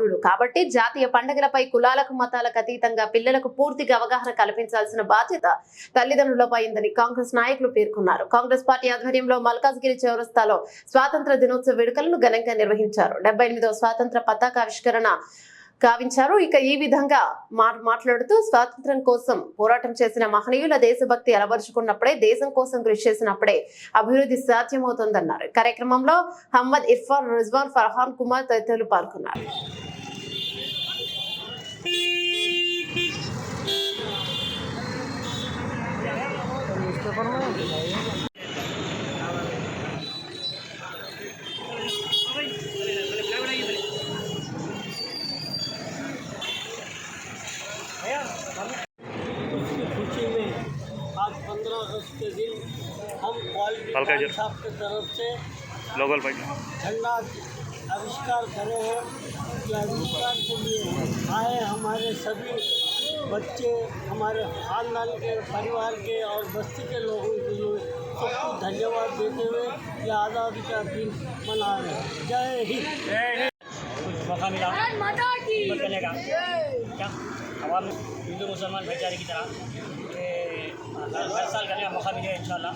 పౌరులు కాబట్టి జాతీయ పండుగలపై కులాలకు మతాలకు అతీతంగా పిల్లలకు పూర్తిగా అవగాహన కల్పించాల్సిన బాధ్యత తల్లిదండ్రులపై ఉందని కాంగ్రెస్ నాయకులు పేర్కొన్నారు. కాంగ్రెస్ పార్టీ ఆధ్వర్యంలో మల్కాజ్గిరి చౌరస్తాలో స్వాతంత్ర దినోత్సవ వేడుకలను ఘనంగా నిర్వహించారు. 78వ స్వాతంత్ర పతాకావిష్కరణ గావించారు. ఇక ఈ విధంగా మాట్లాడుతూ స్వాతంత్ర్యం కోసం పోరాటం చేసిన మహనీయుల దేశభక్తి అలవరుచుకున్నప్పుడే దేశం కోసం కృషి చేసినప్పుడే అభివృద్ధి సాధ్యమవుతుందన్నారు. కార్యక్రమంలో హమ్మద్ ఇర్ఫాన్, రిజ్వాన్, ఫర్హాన్ కుమార్ తదితరులు పాల్గొన్నారు. उसकी खुशी में आज 15 अगस्त के दिन हम क्वालिटी साहब की तरफ से झंडा आविष्कार करे हैं। कि आविष्कार के लिए आए हमारे सभी बच्चे, हमारे खानदान के, परिवार के और बस्ती के लोगों के लिए सबको धन्यवाद देते हुए यह आज़ादी का दिन मना रहे हैं। जय हिंद। मौका मिला करने का क्या आवाम हिंदू मुसलमान भाईचारे की तरह हर साल करने का मौका मिलेगा इंशाल्लाह।